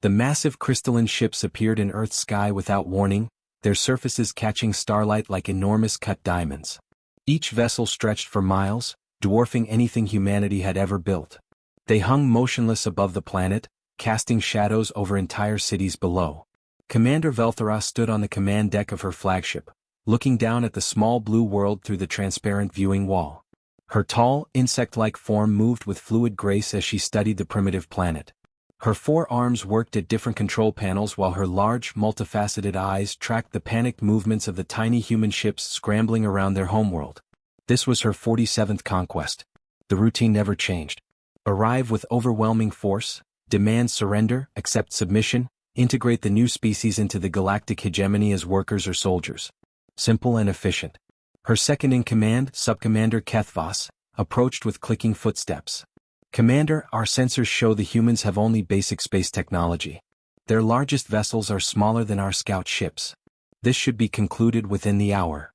The massive crystalline ships appeared in Earth's sky without warning, their surfaces catching starlight like enormous cut diamonds. Each vessel stretched for miles, dwarfing anything humanity had ever built. They hung motionless above the planet, casting shadows over entire cities below. Commander Velthara stood on the command deck of her flagship, looking down at the small blue world through the transparent viewing wall. Her tall, insect-like form moved with fluid grace as she studied the primitive planet. Her 4 arms worked at different control panels while her large, multifaceted eyes tracked the panicked movements of the tiny human ships scrambling around their homeworld. This was her 47th conquest. The routine never changed. Arrive with overwhelming force, demand surrender, accept submission, integrate the new species into the galactic hegemony as workers or soldiers. Simple and efficient. Her second-in-command, Subcommander Kethvas, approached with clicking footsteps. Commander, our sensors show the humans have only basic space technology. Their largest vessels are smaller than our scout ships. This should be concluded within the hour.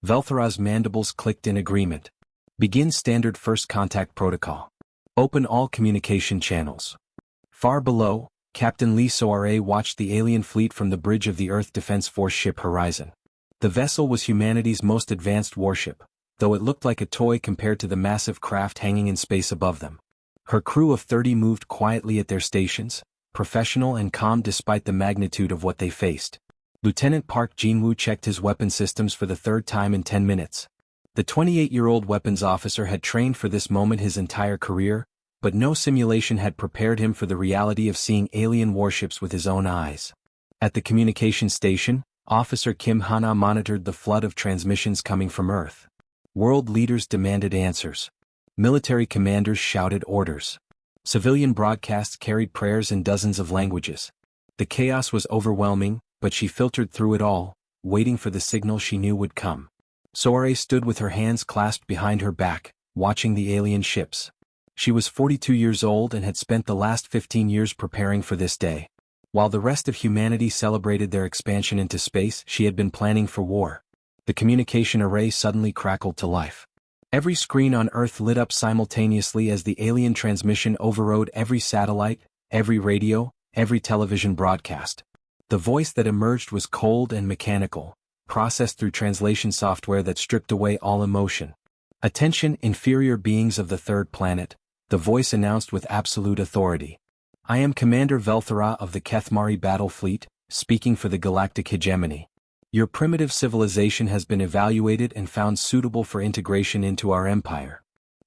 Velthara's mandibles clicked in agreement. Begin standard first contact protocol. Open all communication channels. Far below, Captain Lee Soare watched the alien fleet from the bridge of the Earth Defense Force ship Horizon. The vessel was humanity's most advanced warship, though it looked like a toy compared to the massive craft hanging in space above them. Her crew of 30 moved quietly at their stations, professional and calm despite the magnitude of what they faced. Lieutenant Park Jinwoo checked his weapon systems for the 3rd time in 10 minutes. The 28-year-old weapons officer had trained for this moment his entire career, but no simulation had prepared him for the reality of seeing alien warships with his own eyes. At the communication station, Officer Kim Hana monitored the flood of transmissions coming from Earth. World leaders demanded answers. Military commanders shouted orders. Civilian broadcasts carried prayers in dozens of languages. The chaos was overwhelming, but she filtered through it all, waiting for the signal she knew would come. Soare stood with her hands clasped behind her back, watching the alien ships. She was 42 years old and had spent the last 15 years preparing for this day. While the rest of humanity celebrated their expansion into space, she had been planning for war. The communication array suddenly crackled to life. Every screen on Earth lit up simultaneously as the alien transmission overrode every satellite, every radio, every television broadcast. The voice that emerged was cold and mechanical, processed through translation software that stripped away all emotion. Attention, inferior beings of the 3rd planet, the voice announced with absolute authority. I am Commander Velthara of the Kethmari Battle Fleet, speaking for the galactic hegemony. Your primitive civilization has been evaluated and found suitable for integration into our empire.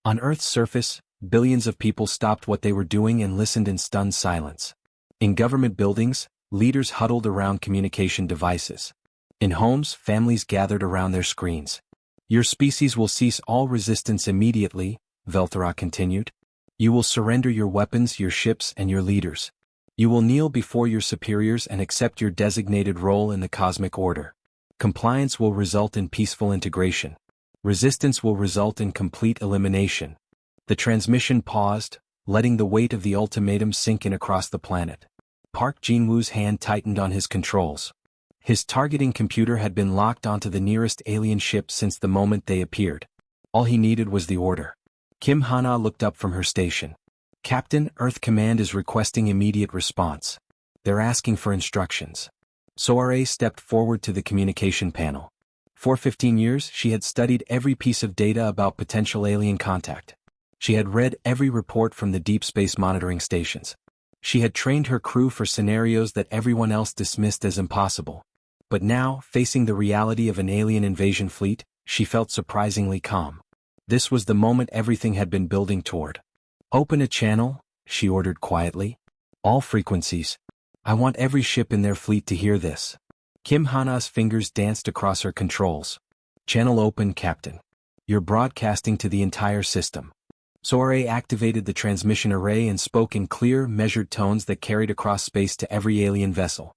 On Earth's surface, billions of people stopped what they were doing and listened in stunned silence. In government buildings, leaders huddled around communication devices. In homes, families gathered around their screens. Your species will cease all resistance immediately, Velthara continued. You will surrender your weapons, your ships, and your leaders. You will kneel before your superiors and accept your designated role in the cosmic order. Compliance will result in peaceful integration. Resistance will result in complete elimination. The transmission paused, letting the weight of the ultimatum sink in across the planet. Park Jinwoo's hand tightened on his controls. His targeting computer had been locked onto the nearest alien ship since the moment they appeared. All he needed was the order. Kim Hana looked up from her station. Captain, Earth Command is requesting immediate response. They're asking for instructions. Soare stepped forward to the communication panel. For 15 years, she had studied every piece of data about potential alien contact. She had read every report from the deep space monitoring stations. She had trained her crew for scenarios that everyone else dismissed as impossible. But now, facing the reality of an alien invasion fleet, she felt surprisingly calm. This was the moment everything had been building toward. Open a channel, she ordered quietly. All frequencies. I want every ship in their fleet to hear this. Kim Hana's fingers danced across her controls. Channel open, Captain. You're broadcasting to the entire system. Soare activated the transmission array and spoke in clear, measured tones that carried across space to every alien vessel.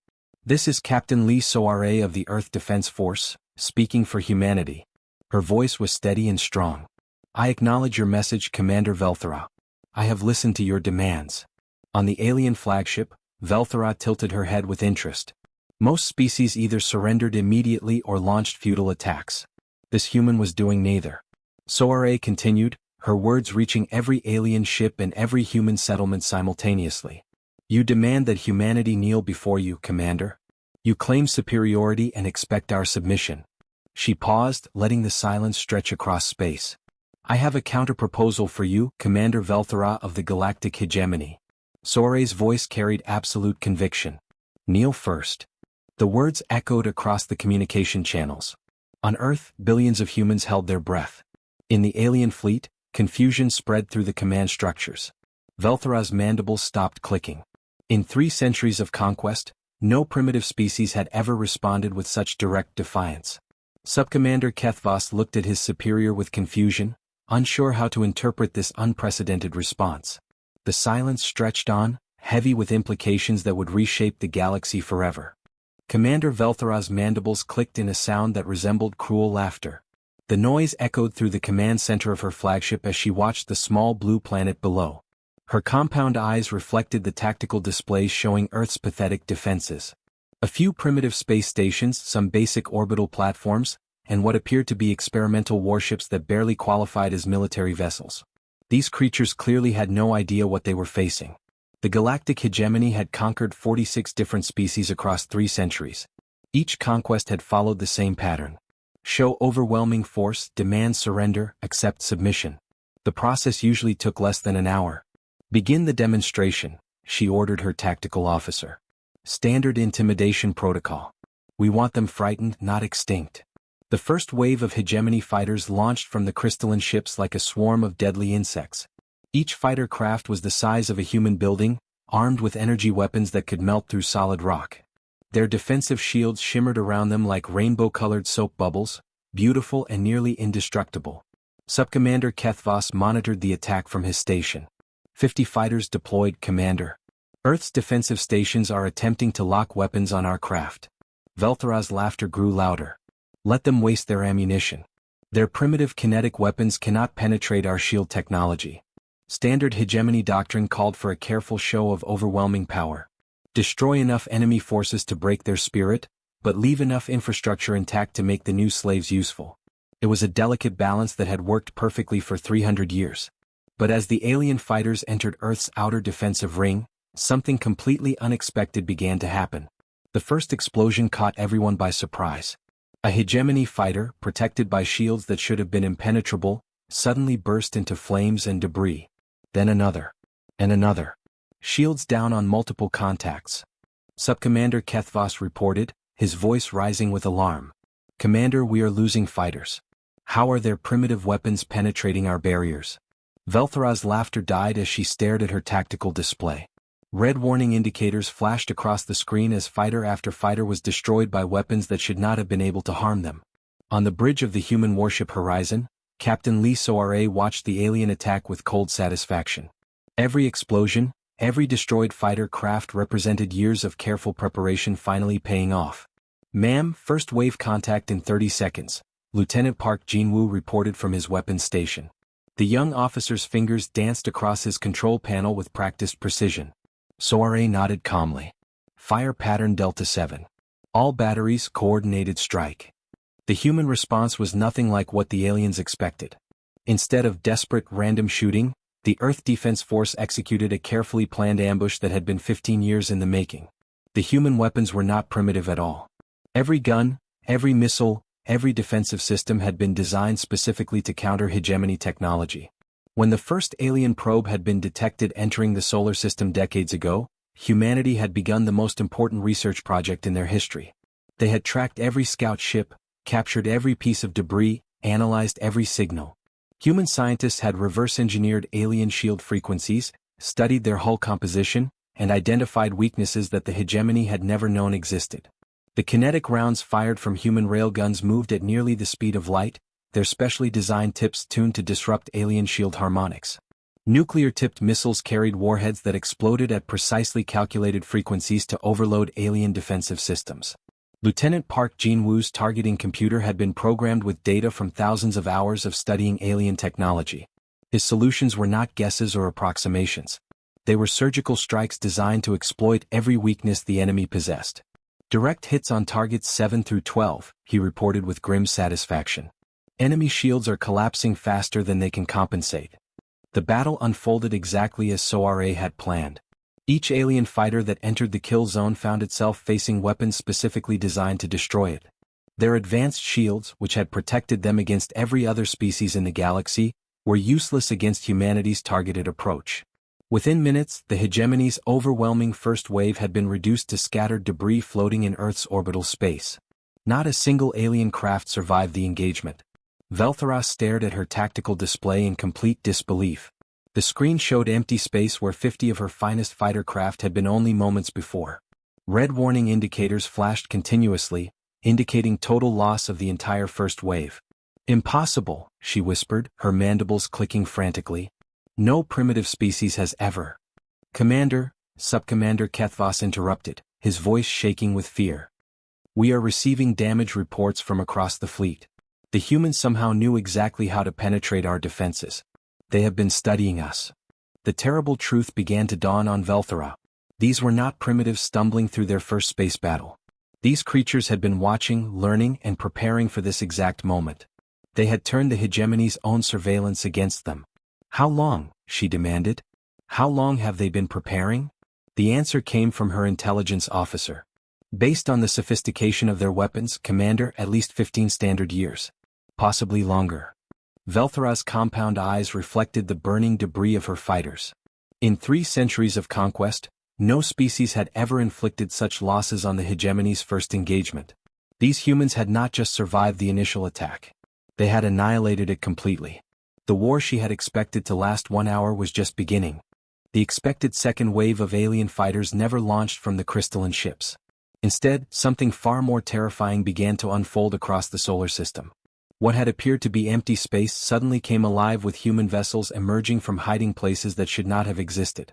This is Captain Lee Soare of the Earth Defense Force, speaking for humanity. Her voice was steady and strong. I acknowledge your message, Commander Velthara. I have listened to your demands. On the alien flagship, Velthara tilted her head with interest. Most species either surrendered immediately or launched futile attacks. This human was doing neither. Soare continued, her words reaching every alien ship and every human settlement simultaneously. You demand that humanity kneel before you, Commander. You claim superiority and expect our submission. She paused, letting the silence stretch across space. I have a counter-proposal for you, Commander Velthara of the Galactic Hegemony. Soare's voice carried absolute conviction. Kneel first. The words echoed across the communication channels. On Earth, billions of humans held their breath. In the alien fleet, confusion spread through the command structures. Velthara's mandibles stopped clicking. In 3 centuries of conquest, no primitive species had ever responded with such direct defiance. Subcommander Kethvos looked at his superior with confusion, unsure how to interpret this unprecedented response. The silence stretched on, heavy with implications that would reshape the galaxy forever. Commander Velthara's mandibles clicked in a sound that resembled cruel laughter. The noise echoed through the command center of her flagship as she watched the small blue planet below. Her compound eyes reflected the tactical displays showing Earth's pathetic defenses. A few primitive space stations, some basic orbital platforms, and what appeared to be experimental warships that barely qualified as military vessels. These creatures clearly had no idea what they were facing. The Galactic Hegemony had conquered 46 different species across 3 centuries. Each conquest had followed the same pattern. Show overwhelming force, demand surrender, accept submission. The process usually took less than an hour. Begin the demonstration, she ordered her tactical officer. Standard intimidation protocol. We want them frightened, not extinct. The first wave of hegemony fighters launched from the crystalline ships like a swarm of deadly insects. Each fighter craft was the size of a human building, armed with energy weapons that could melt through solid rock. Their defensive shields shimmered around them like rainbow-colored soap bubbles, beautiful and nearly indestructible. Subcommander Kethvos monitored the attack from his station. 50 fighters deployed, Commander. Earth's defensive stations are attempting to lock weapons on our craft. Velthara's laughter grew louder. Let them waste their ammunition. Their primitive kinetic weapons cannot penetrate our shield technology. Standard hegemony doctrine called for a careful show of overwhelming power. Destroy enough enemy forces to break their spirit, but leave enough infrastructure intact to make the new slaves useful. It was a delicate balance that had worked perfectly for 300 years. But as the alien fighters entered Earth's outer defensive ring, something completely unexpected began to happen. The first explosion caught everyone by surprise. A hegemony fighter, protected by shields that should have been impenetrable, suddenly burst into flames and debris. Then another. And another. Shields down on multiple contacts. Subcommander Kethvos reported, his voice rising with alarm. Commander, we are losing fighters. How are their primitive weapons penetrating our barriers? Velthara's laughter died as she stared at her tactical display. Red warning indicators flashed across the screen as fighter after fighter was destroyed by weapons that should not have been able to harm them. On the bridge of the human warship Horizon, Captain Lee Soare watched the alien attack with cold satisfaction. Every explosion, every destroyed fighter craft represented years of careful preparation finally paying off. Ma'am, first wave contact in 30 seconds, Lieutenant Park Jinwoo reported from his weapons station. The young officer's fingers danced across his control panel with practiced precision. Soare nodded calmly. Fire pattern Delta 7. All batteries, coordinated strike. The human response was nothing like what the aliens expected. Instead of desperate, random shooting, the Earth Defense Force executed a carefully planned ambush that had been 15 years in the making. The human weapons were not primitive at all. Every gun, every missile, every defensive system had been designed specifically to counter hegemony technology. When the first alien probe had been detected entering the solar system decades ago, humanity had begun the most important research project in their history. They had tracked every scout ship, captured every piece of debris, analyzed every signal. Human scientists had reverse-engineered alien shield frequencies, studied their hull composition, and identified weaknesses that the hegemony had never known existed. The kinetic rounds fired from human railguns moved at nearly the speed of light, their specially designed tips tuned to disrupt alien shield harmonics. Nuclear-tipped missiles carried warheads that exploded at precisely calculated frequencies to overload alien defensive systems. Lieutenant Park Jinwoo's targeting computer had been programmed with data from thousands of hours of studying alien technology. His solutions were not guesses or approximations. They were surgical strikes designed to exploit every weakness the enemy possessed. Direct hits on targets 7 through 12, he reported with grim satisfaction. Enemy shields are collapsing faster than they can compensate. The battle unfolded exactly as Soare had planned. Each alien fighter that entered the kill zone found itself facing weapons specifically designed to destroy it. Their advanced shields, which had protected them against every other species in the galaxy, were useless against humanity's targeted approach. Within minutes, the hegemony's overwhelming first wave had been reduced to scattered debris floating in Earth's orbital space. Not a single alien craft survived the engagement. Velthara stared at her tactical display in complete disbelief. The screen showed empty space where 50 of her finest fighter craft had been only moments before. Red warning indicators flashed continuously, indicating total loss of the entire first wave. "Impossible," she whispered, her mandibles clicking frantically. "No primitive species has ever." "Commander," Subcommander Kethvas interrupted, his voice shaking with fear. "We are receiving damage reports from across the fleet. The humans somehow knew exactly how to penetrate our defenses. They have been studying us." The terrible truth began to dawn on Velthara. These were not primitives stumbling through their first space battle. These creatures had been watching, learning, and preparing for this exact moment. They had turned the hegemony's own surveillance against them. "How long?" she demanded. "How long have they been preparing?" The answer came from her intelligence officer. "Based on the sophistication of their weapons, Commander, at least 15 standard years. Possibly longer." Velthara's compound eyes reflected the burning debris of her fighters. In 3 centuries of conquest, no species had ever inflicted such losses on the hegemony's first engagement. These humans had not just survived the initial attack. They had annihilated it completely. The war she had expected to last 1 hour was just beginning. The expected second wave of alien fighters never launched from the crystalline ships. Instead, something far more terrifying began to unfold across the solar system. What had appeared to be empty space suddenly came alive with human vessels emerging from hiding places that should not have existed.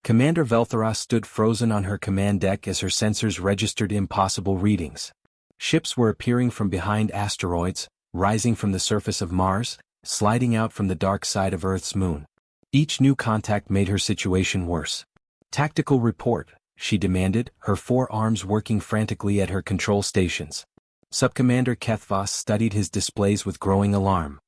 Commander Velthara stood frozen on her command deck as her sensors registered impossible readings. Ships were appearing from behind asteroids, rising from the surface of Mars, sliding out from the dark side of Earth's moon. Each new contact made her situation worse. "Tactical report," she demanded, her 4 arms working frantically at her control stations. Subcommander Kethvas studied his displays with growing alarm.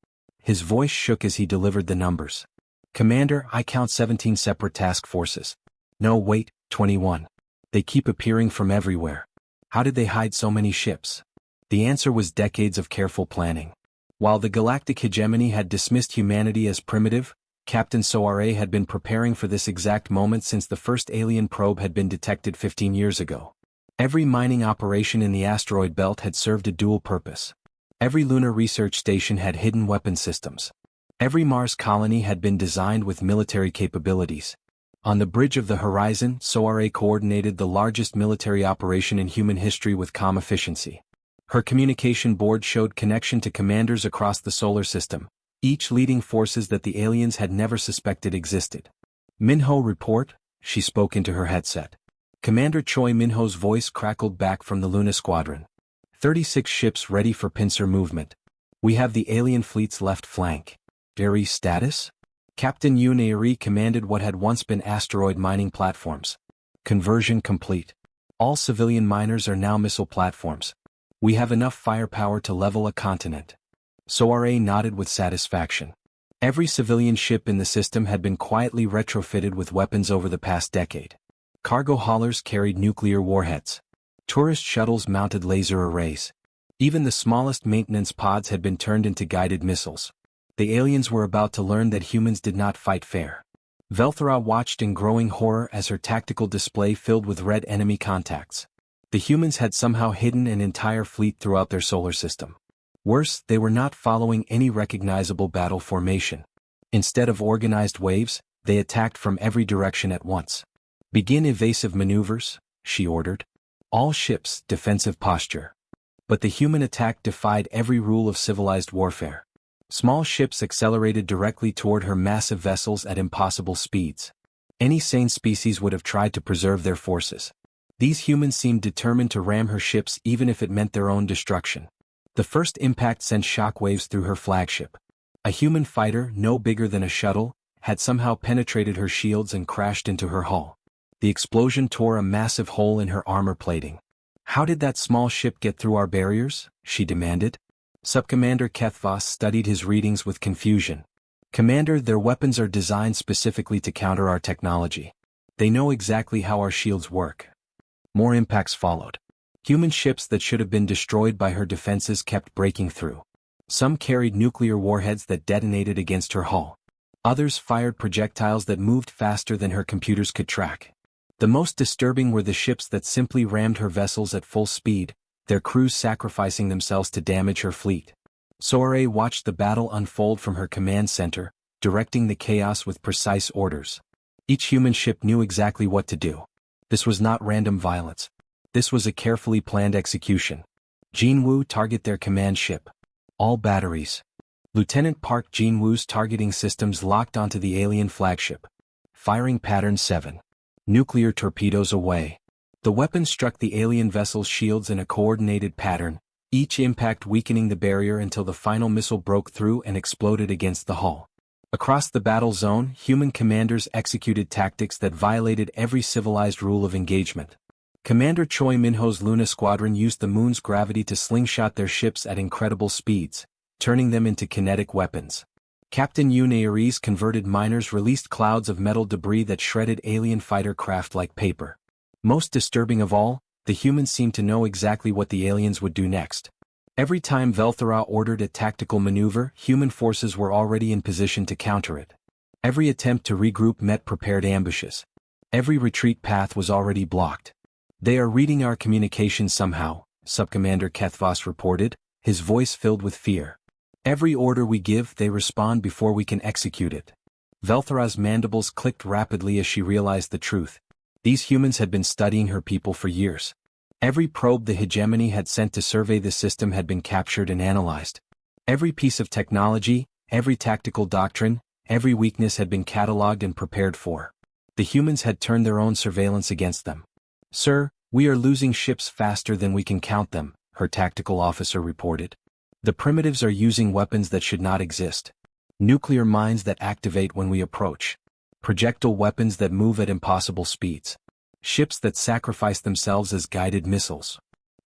His voice shook as he delivered the numbers. "Commander, I count 17 separate task forces. No, wait, 21. They keep appearing from everywhere. How did they hide so many ships?" The answer was decades of careful planning. While the galactic hegemony had dismissed humanity as primitive, Captain Soare had been preparing for this exact moment since the first alien probe had been detected 15 years ago. Every mining operation in the asteroid belt had served a dual purpose. Every lunar research station had hidden weapon systems. Every Mars colony had been designed with military capabilities. On the bridge of the horizon, Soare coordinated the largest military operation in human history with calm efficiency. Her communication board showed connection to commanders across the solar system, each leading forces that the aliens had never suspected existed. "Minho report," she spoke into her headset. Commander Choi Minho's voice crackled back from the Luna Squadron. 36 ships ready for pincer movement. We have the alien fleet's left flank. Very status? Captain Yunairi commanded what had once been asteroid mining platforms. Conversion complete. All civilian miners are now missile platforms. We have enough firepower to level a continent. Soare nodded with satisfaction. Every civilian ship in the system had been quietly retrofitted with weapons over the past decade. Cargo haulers carried nuclear warheads. Tourist shuttles mounted laser arrays. Even the smallest maintenance pods had been turned into guided missiles. The aliens were about to learn that humans did not fight fair. Velthara watched in growing horror as her tactical display filled with red enemy contacts. The humans had somehow hidden an entire fleet throughout their solar system. Worse, they were not following any recognizable battle formation. Instead of organized waves, they attacked from every direction at once. "Begin evasive maneuvers," she ordered. "All ships, defensive posture." But the human attack defied every rule of civilized warfare. Small ships accelerated directly toward her massive vessels at impossible speeds. Any sane species would have tried to preserve their forces. These humans seemed determined to ram her ships even if it meant their own destruction. The first impact sent shockwaves through her flagship. A human fighter, no bigger than a shuttle, had somehow penetrated her shields and crashed into her hull. The explosion tore a massive hole in her armor plating. "How did that small ship get through our barriers?" she demanded. Subcommander Kethvas studied his readings with confusion. "Commander, their weapons are designed specifically to counter our technology. They know exactly how our shields work. More impacts followed. Human ships that should have been destroyed by her defenses kept breaking through. Some carried nuclear warheads that detonated against her hull. Others fired projectiles that moved faster than her computers could track. The most disturbing were the ships that simply rammed her vessels at full speed, their crews sacrificing themselves to damage her fleet. Soiree watched the battle unfold from her command center, directing the chaos with precise orders. Each human ship knew exactly what to do. This was not random violence. This was a carefully planned execution. Jinwoo target their command ship. All batteries. Lieutenant Park Jinwoo's targeting systems locked onto the alien flagship. Firing pattern 7. Nuclear torpedoes away. The weapon struck the alien vessel's shields in a coordinated pattern, each impact weakening the barrier until the final missile broke through and exploded against the hull. Across the battle zone, human commanders executed tactics that violated every civilized rule of engagement. Commander Choi Minho's Luna Squadron used the moon's gravity to slingshot their ships at incredible speeds, turning them into kinetic weapons. Captain Yoon Aries converted miners released clouds of metal debris that shredded alien fighter craft like paper. Most disturbing of all, the humans seemed to know exactly what the aliens would do next. Every time Velthara ordered a tactical maneuver, human forces were already in position to counter it. Every attempt to regroup met prepared ambushes. Every retreat path was already blocked. "They are reading our communications somehow," Subcommander Kethvos reported, his voice filled with fear. "Every order we give, they respond before we can execute it." Velthara's mandibles clicked rapidly as she realized the truth. These humans had been studying her people for years. Every probe the hegemony had sent to survey the system had been captured and analyzed. Every piece of technology, every tactical doctrine, every weakness had been catalogued and prepared for. The humans had turned their own surveillance against them. "Sir, we are losing ships faster than we can count them," her tactical officer reported. "The primitives are using weapons that should not exist. Nuclear mines that activate when we approach. Projectile weapons that move at impossible speeds. Ships that sacrifice themselves as guided missiles."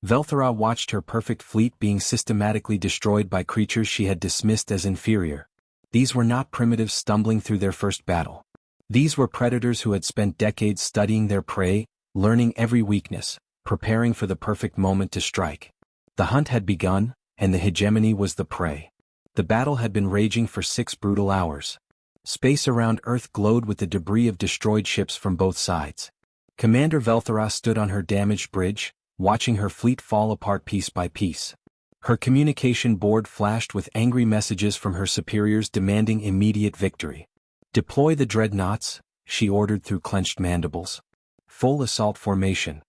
Velthara watched her perfect fleet being systematically destroyed by creatures she had dismissed as inferior. These were not primitives stumbling through their first battle. These were predators who had spent decades studying their prey, learning every weakness, preparing for the perfect moment to strike. The hunt had begun, and the hegemony was the prey. The battle had been raging for 6 brutal hours. Space around Earth glowed with the debris of destroyed ships from both sides. Commander Velthara stood on her damaged bridge, watching her fleet fall apart piece by piece. Her communication board flashed with angry messages from her superiors demanding immediate victory. "Deploy the dreadnoughts," she ordered through clenched mandibles. Full assault formation.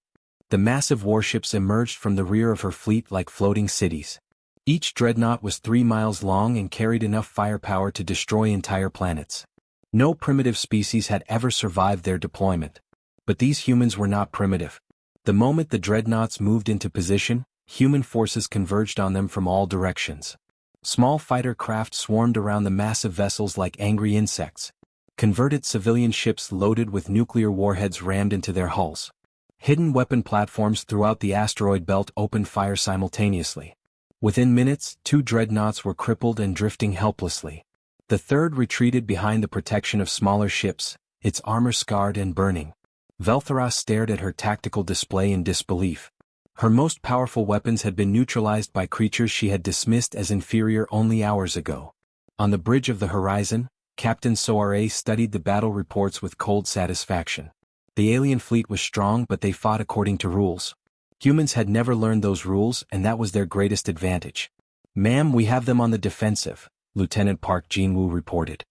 The massive warships emerged from the rear of her fleet like floating cities. Each dreadnought was 3 miles long and carried enough firepower to destroy entire planets. No primitive species had ever survived their deployment. But these humans were not primitive. The moment the dreadnoughts moved into position, human forces converged on them from all directions. Small fighter craft swarmed around the massive vessels like angry insects. Converted civilian ships loaded with nuclear warheads rammed into their hulls. Hidden weapon platforms throughout the asteroid belt opened fire simultaneously. Within minutes, 2 dreadnoughts were crippled and drifting helplessly. The third retreated behind the protection of smaller ships, its armor scarred and burning. Velthara stared at her tactical display in disbelief. Her most powerful weapons had been neutralized by creatures she had dismissed as inferior only hours ago. On the bridge of the horizon, Captain Soiree studied the battle reports with cold satisfaction. The alien fleet was strong, but they fought according to rules. Humans had never learned those rules, and that was their greatest advantage. "Ma'am, we have them on the defensive," Lieutenant Park Jinwoo reported.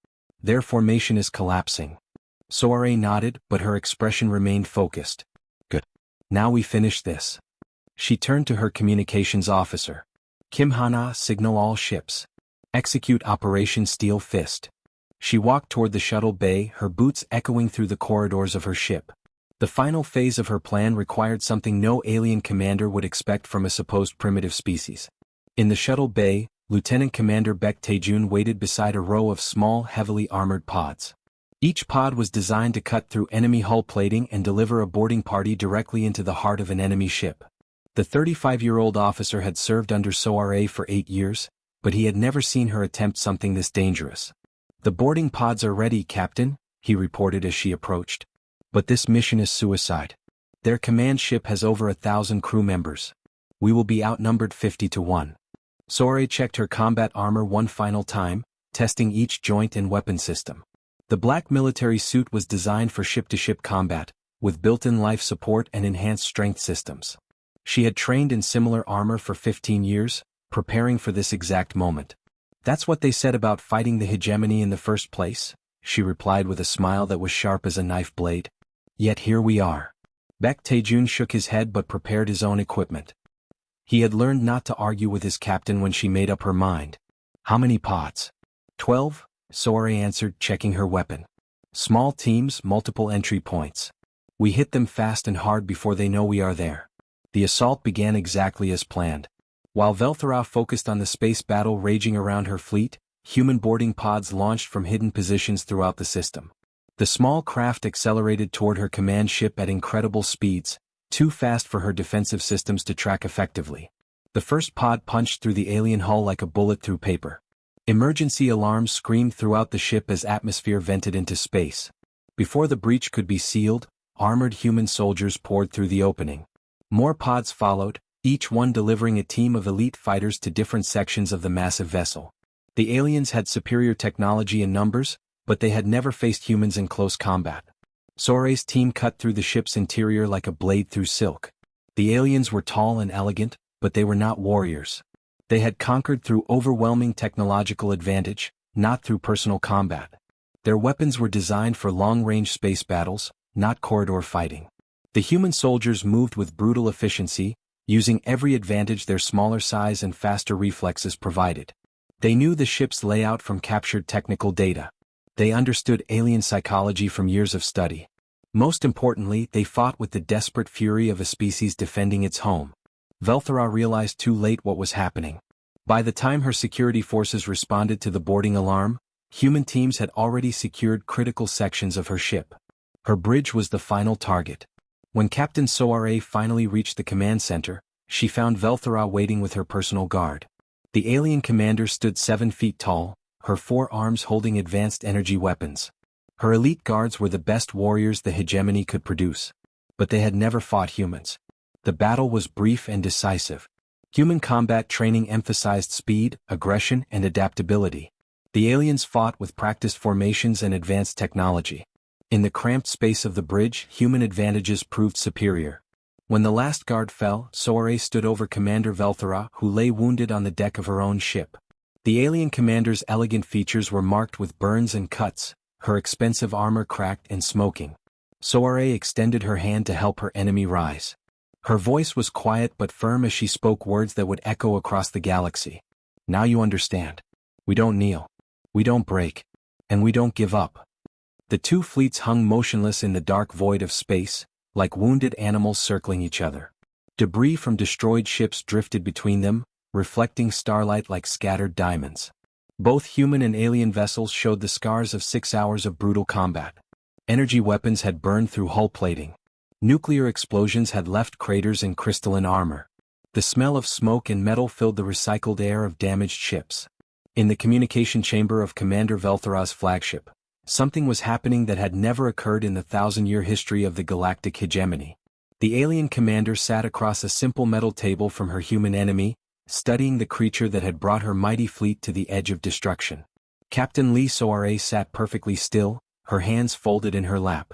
"Their formation is collapsing." Soiree nodded, but her expression remained focused. "Good. Now we finish this." She turned to her communications officer. "Kim Hana, signal all ships. Execute Operation Steel Fist." She walked toward the shuttle bay, her boots echoing through the corridors of her ship. The final phase of her plan required something no alien commander would expect from a supposed primitive species. In the shuttle bay, Lieutenant Commander Baek Taejun waited beside a row of small, heavily armored pods. Each pod was designed to cut through enemy hull plating and deliver a boarding party directly into the heart of an enemy ship. The 35-year-old officer had served under Soiree for 8 years, but he had never seen her attempt something this dangerous. "The boarding pods are ready, Captain," he reported as she approached. But this mission is suicide. Their command ship has over 1,000 crew members. We will be outnumbered 50-1. Soare checked her combat armor one final time, testing each joint and weapon system. The black military suit was designed for ship-to-ship combat, with built-in life support and enhanced strength systems. She had trained in similar armor for 15 years, preparing for this exact moment. That's what they said about fighting the hegemony in the first place, she replied with a smile that was sharp as a knife blade. Yet here we are. Baek Taejun shook his head but prepared his own equipment. He had learned not to argue with his captain when she made up her mind. How many pods? 12, Soare answered, checking her weapon. Small teams, multiple entry points. We hit them fast and hard before they know we are there. The assault began exactly as planned. While Velthara focused on the space battle raging around her fleet, human boarding pods launched from hidden positions throughout the system. The small craft accelerated toward her command ship at incredible speeds, too fast for her defensive systems to track effectively. The first pod punched through the alien hull like a bullet through paper. Emergency alarms screamed throughout the ship as atmosphere vented into space. Before the breach could be sealed, armored human soldiers poured through the opening. More pods followed, each one delivering a team of elite fighters to different sections of the massive vessel. The aliens had superior technology in numbers, but they had never faced humans in close combat. Soare's team cut through the ship's interior like a blade through silk. The aliens were tall and elegant, but they were not warriors. They had conquered through overwhelming technological advantage, not through personal combat. Their weapons were designed for long-range space battles, not corridor fighting. The human soldiers moved with brutal efficiency, using every advantage their smaller size and faster reflexes provided. They knew the ship's layout from captured technical data. They understood alien psychology from years of study. Most importantly, they fought with the desperate fury of a species defending its home. Velthara realized too late what was happening. By the time her security forces responded to the boarding alarm, human teams had already secured critical sections of her ship. Her bridge was the final target. When Captain Soare finally reached the command center, she found Velthara waiting with her personal guard. The alien commander stood 7 feet tall, her 4 arms holding advanced energy weapons. Her elite guards were the best warriors the hegemony could produce. But they had never fought humans. The battle was brief and decisive. Human combat training emphasized speed, aggression, and adaptability. The aliens fought with practiced formations and advanced technology. In the cramped space of the bridge, human advantages proved superior. When the last guard fell, Soare stood over Commander Velthara, who lay wounded on the deck of her own ship. The alien commander's elegant features were marked with burns and cuts, her expensive armor cracked and smoking. Soare extended her hand to help her enemy rise. Her voice was quiet but firm as she spoke words that would echo across the galaxy. Now you understand. We don't kneel. We don't break. And we don't give up. The two fleets hung motionless in the dark void of space, like wounded animals circling each other. Debris from destroyed ships drifted between them, reflecting starlight like scattered diamonds. Both human and alien vessels showed the scars of 6 hours of brutal combat. Energy weapons had burned through hull plating. Nuclear explosions had left craters in crystalline armor. The smell of smoke and metal filled the recycled air of damaged ships. In the communication chamber of Commander Velthara's flagship, something was happening that had never occurred in the 1,000-year history of the galactic hegemony. The alien commander sat across a simple metal table from her human enemy, studying the creature that had brought her mighty fleet to the edge of destruction. Captain Lee Soare sat perfectly still, her hands folded in her lap.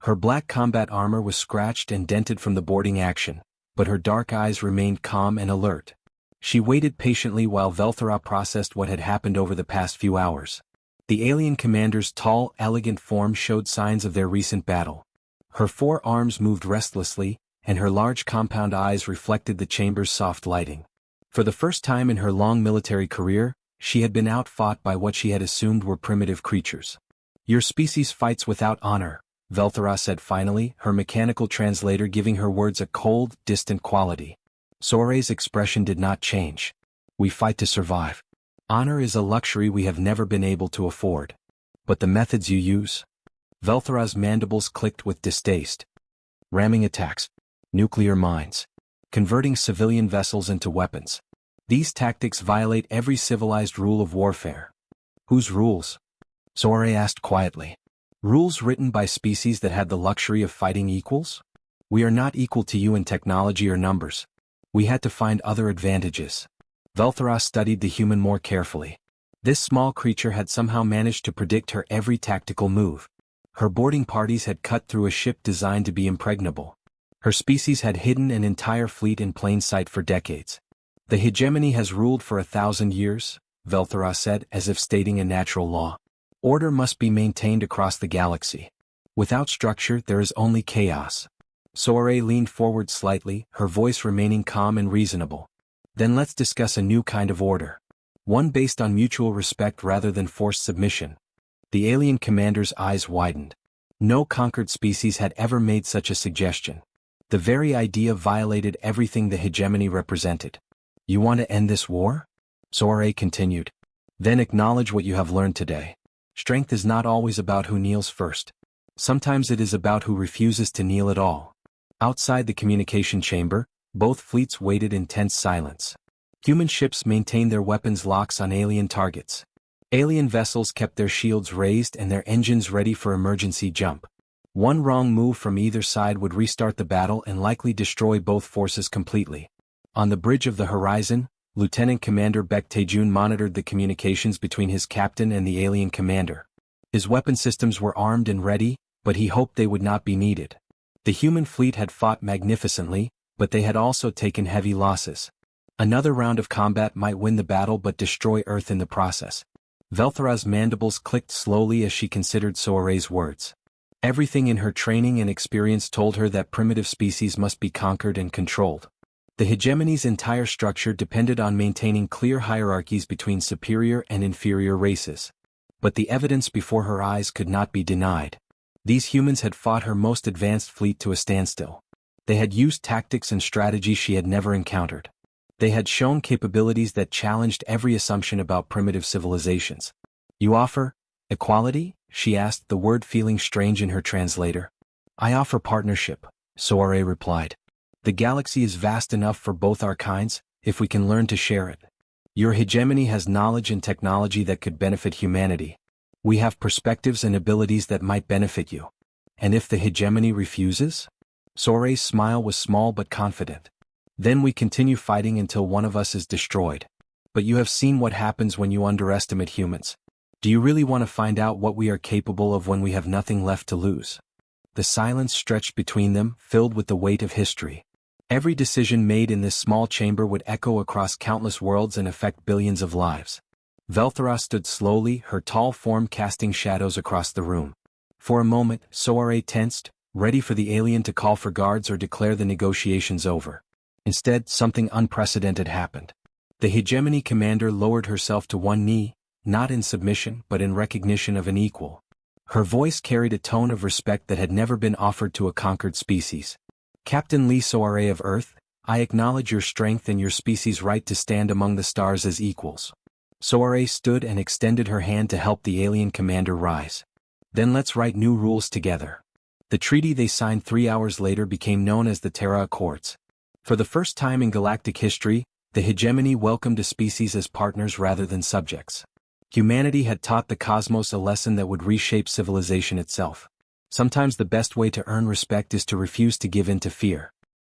Her black combat armor was scratched and dented from the boarding action, but her dark eyes remained calm and alert. She waited patiently while Velthara processed what had happened over the past few hours. The alien commander's tall, elegant form showed signs of their recent battle. Her 4 arms moved restlessly, and her large compound eyes reflected the chamber's soft lighting. For the first time in her long military career, she had been outfought by what she had assumed were primitive creatures. Your species fights without honor, Velthara said finally, her mechanical translator giving her words a cold, distant quality. Soare's expression did not change. We fight to survive. Honor is a luxury we have never been able to afford. But the methods you use? Velthara's mandibles clicked with distaste. Ramming attacks. Nuclear mines. Converting civilian vessels into weapons. These tactics violate every civilized rule of warfare. Whose rules? Soare asked quietly. Rules written by species that had the luxury of fighting equals? We are not equal to you in technology or numbers. We had to find other advantages. Veltharos studied the human more carefully. This small creature had somehow managed to predict her every tactical move. Her boarding parties had cut through a ship designed to be impregnable. Her species had hidden an entire fleet in plain sight for decades. The hegemony has ruled for 1,000 years, Veltharos said, as if stating a natural law. Order must be maintained across the galaxy. Without structure, there is only chaos. Soare leaned forward slightly, her voice remaining calm and reasonable. Then let's discuss a new kind of order. One based on mutual respect rather than forced submission. The alien commander's eyes widened. No conquered species had ever made such a suggestion. The very idea violated everything the hegemony represented. You want to end this war? Soare continued. Then acknowledge what you have learned today. Strength is not always about who kneels first. Sometimes it is about who refuses to kneel at all. Outside the communication chamber, both fleets waited in tense silence. Human ships maintained their weapons locks on alien targets. Alien vessels kept their shields raised and their engines ready for emergency jump. One wrong move from either side would restart the battle and likely destroy both forces completely. On the bridge of the horizon, Lieutenant Commander Bektejun monitored the communications between his captain and the alien commander. His weapon systems were armed and ready, but he hoped they would not be needed. The human fleet had fought magnificently, but they had also taken heavy losses. Another round of combat might win the battle but destroy Earth in the process. Veltharos' mandibles clicked slowly as she considered Soare's words. Everything in her training and experience told her that primitive species must be conquered and controlled. The hegemony's entire structure depended on maintaining clear hierarchies between superior and inferior races. But the evidence before her eyes could not be denied. These humans had fought her most advanced fleet to a standstill. They had used tactics and strategies she had never encountered. They had shown capabilities that challenged every assumption about primitive civilizations. You offer equality? She asked, the word feeling strange in her translator. I offer partnership, Soare replied. The galaxy is vast enough for both our kinds, if we can learn to share it. Your hegemony has knowledge and technology that could benefit humanity. We have perspectives and abilities that might benefit you. And if the hegemony refuses? Soare's smile was small but confident. Then we continue fighting until one of us is destroyed. But you have seen what happens when you underestimate humans. Do you really want to find out what we are capable of when we have nothing left to lose? The silence stretched between them, filled with the weight of history. Every decision made in this small chamber would echo across countless worlds and affect billions of lives. Veltharos stood slowly, her tall form casting shadows across the room. For a moment, Soare tensed, ready for the alien to call for guards or declare the negotiations over. Instead, something unprecedented happened. The hegemony commander lowered herself to one knee, not in submission but in recognition of an equal. Her voice carried a tone of respect that had never been offered to a conquered species. Captain Lee Soare of Earth, I acknowledge your strength and your species' right to stand among the stars as equals. Soare stood and extended her hand to help the alien commander rise. Then let's write new rules together. The treaty they signed 3 hours later became known as the Terra Accords. For the first time in galactic history, the hegemony welcomed a species as partners rather than subjects. Humanity had taught the cosmos a lesson that would reshape civilization itself. Sometimes the best way to earn respect is to refuse to give in to fear.